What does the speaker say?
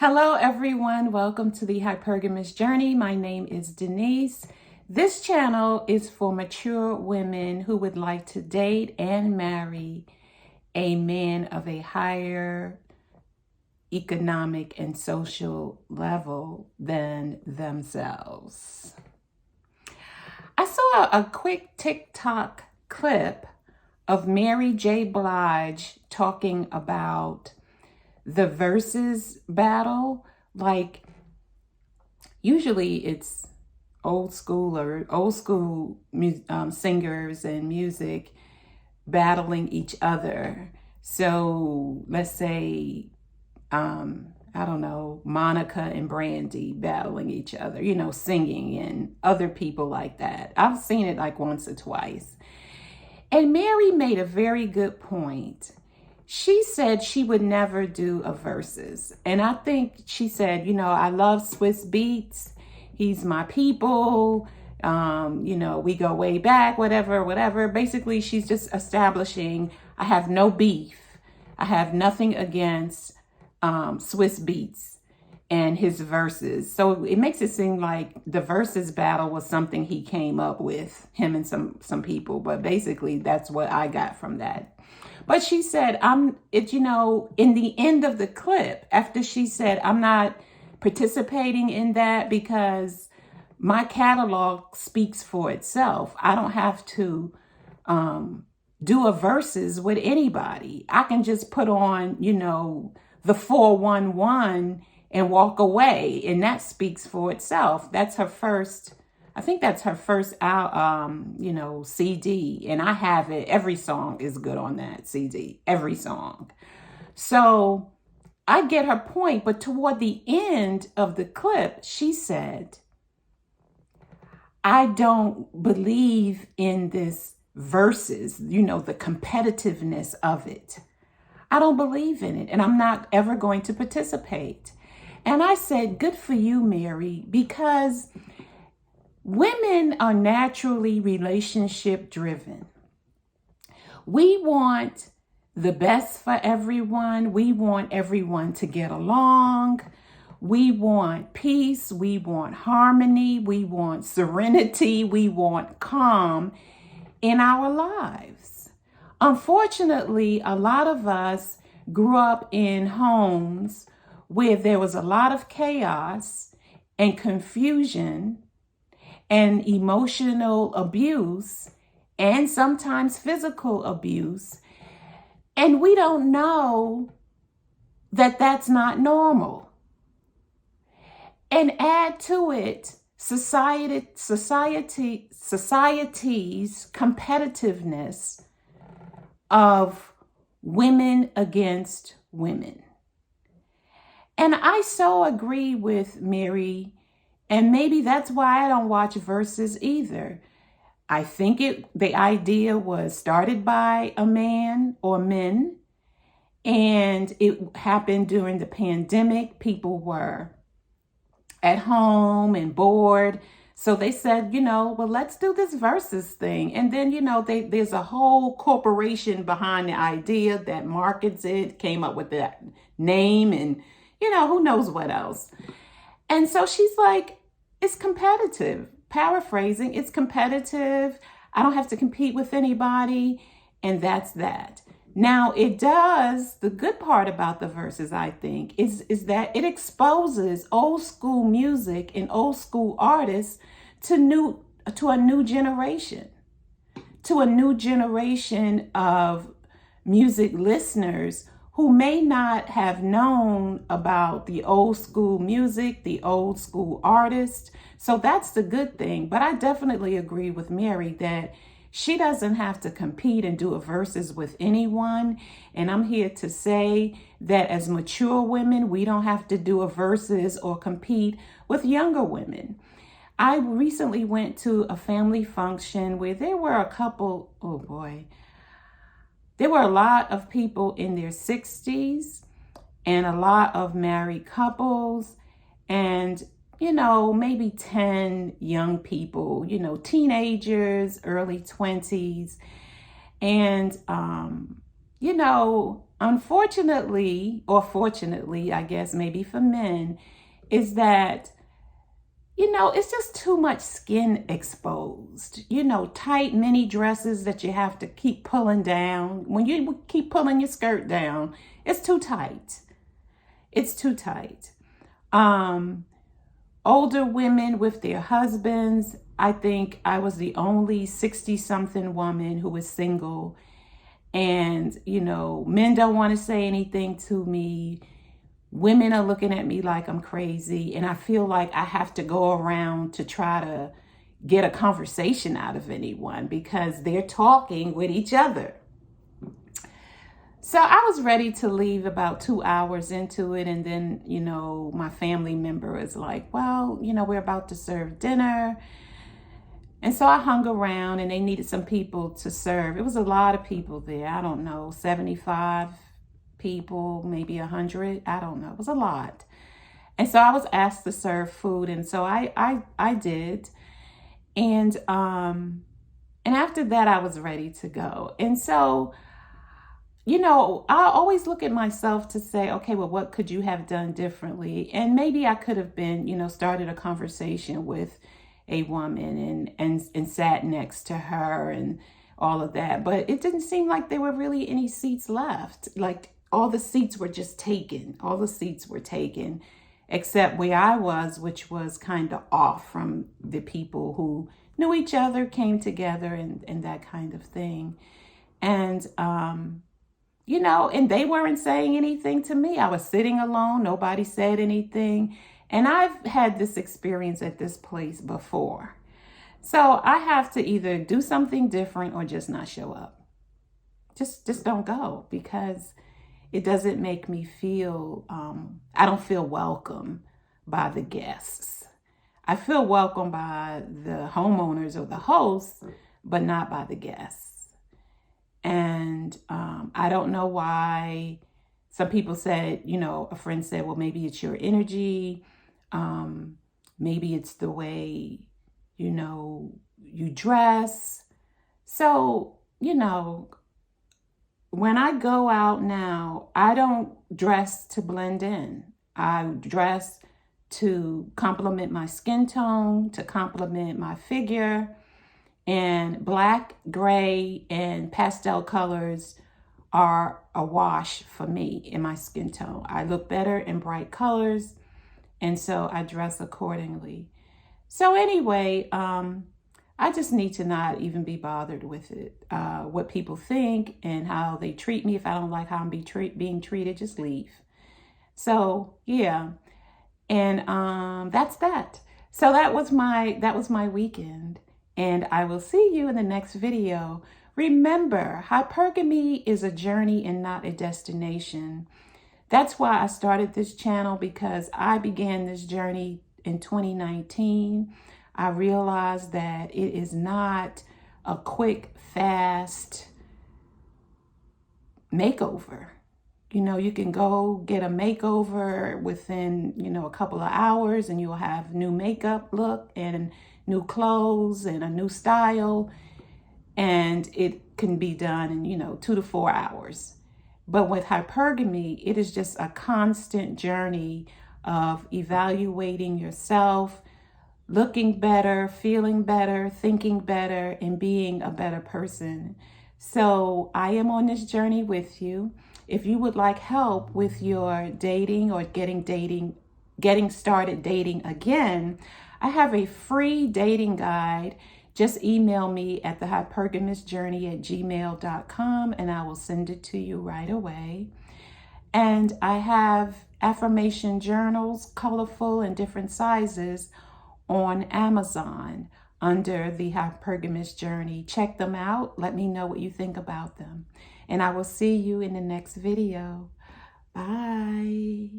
Hello, everyone. Welcome to the Hypergamous Journey. My name is Denise. This channel is for mature women who would like to date and marry a man of a higher economic and social level than themselves. I saw a quick TikTok clip of Mary J. Blige talking about the Verzuz battle. Like, usually it's old school singers and music battling each other. So let's say, I don't know, Monica and Brandy battling each other, singing, and other people like that. I've seen it like once or twice. And Mary made a very good point. She said she would never do a Verzuz. And I think she said, I love Swiss Beats. He's my people. We go way back, whatever. Basically, she's just establishing, I have no beef. I have nothing against Swiss Beats and his Verzuz. So it makes it seem like the Verzuz battle was something he came up with, him and some people. But basically, that's what I got from that. But she said, in the end of the clip, after she said, I'm not participating in that because my catalog speaks for itself. I don't have to do a Verzuz with anybody. I can just put on, the 411 and walk away. And that speaks for itself. That's her first, I think that's her first CD, and I have it. Every song is good on that CD, every song. So I get her point, but toward the end of the clip, she said, I don't believe in this Verzuz, the competitiveness of it. I don't believe in it, and I'm not ever going to participate. And I said, good for you, Mary, because women are naturally relationship driven. We want the best for everyone. We want everyone to get along. We want peace. We want harmony. We want serenity. We want calm in our lives. Unfortunately, a lot of us grew up in homes where there was a lot of chaos and confusion and emotional abuse, and sometimes physical abuse. And we don't know that that's not normal. And add to it society's competitiveness of women against women. And I so agree with Mary. And maybe that's why I don't watch Verzuz either. I think the idea was started by a man or men, and it happened during the pandemic. People were at home and bored. So they said, well, let's do this Verzuz thing. And then, there's a whole corporation behind the idea that markets it, came up with that name, and, who knows what else. And so she's like, it's competitive. Paraphrasing, it's competitive. I don't have to compete with anybody. And that's that. Now, the good part about the Verzuz, I think, is that it exposes old school music and old school artists to a new generation of music listeners who may not have known about the old school music, the old school artists. So that's the good thing. But I definitely agree with Mary that she doesn't have to compete and do a Verzuz with anyone. And I'm here to say that as mature women, we don't have to do a Verzuz or compete with younger women. I recently went to a family function where there were there were a lot of people in their 60s and a lot of married couples and, maybe 10 young people, teenagers, early 20s. And, unfortunately, or fortunately, I guess maybe for men, is that, it's just too much skin exposed. Tight mini dresses that you have to keep pulling down. When you keep pulling your skirt down, it's too tight. It's too tight. Older women with their husbands. I think I was the only 60-something woman who was single. And, men don't want to say anything to me. Women are looking at me like I'm crazy. And I feel like I have to go around to try to get a conversation out of anyone because they're talking with each other. So I was ready to leave about 2 hours into it. And then, my family member is like, well, we're about to serve dinner. And so I hung around and they needed some people to serve. It was a lot of people there. I don't know, 75 people, maybe 100. I don't know. It was a lot. And so I was asked to serve food. And so I did. And after that, I was ready to go. And so, I always look at myself to say, okay, well, what could you have done differently? And maybe I could have been, started a conversation with a woman and sat next to her and all of that. But it didn't seem like there were really any seats left. Like all the seats were just taken. All the seats were taken except where I was, which was kind of off from the people who knew each other, came together and that kind of thing. And, and they weren't saying anything to me. I was sitting alone. Nobody said anything. And I've had this experience at this place before. So I have to either do something different or just not show up. Just don't go because it doesn't make me feel, I don't feel welcome by the guests. I feel welcome by the homeowners or the hosts, but not by the guests. And I don't know why. Some people said, a friend said, well, maybe it's your energy. Maybe it's the way, you dress. So, when I go out now, I don't dress to blend in. I dress to complement my skin tone, to complement my figure. And black, gray, and pastel colors are a wash for me in my skin tone. I look better in bright colors, and so I dress accordingly. So anyway, I just need to not even be bothered with it. What people think and how they treat me. If I don't like how I'm being treated, just leave. So yeah, and that's that. So that was my weekend. And I will see you in the next video. Remember, hypergamy is a journey and not a destination. That's why I started this channel, because I began this journey in 2019. I realized that it is not a quick, fast makeover. You can go get a makeover within, a couple of hours and you'll have new makeup look and new clothes and a new style. And it can be done in, 2 to 4 hours. But with hypergamy, it is just a constant journey of evaluating yourself, looking better, feeling better, thinking better, and being a better person. So I am on this journey with you. If you would like help with your dating or getting started dating again, I have a free dating guide. Just email me at thehypergamisjourney@gmail.com and I will send it to you right away. And I have Affirmation Journals, colorful and different sizes, on Amazon under the Hypergamous Journey. Check them out. Let me know what you think about them. And I will see you in the next video. Bye.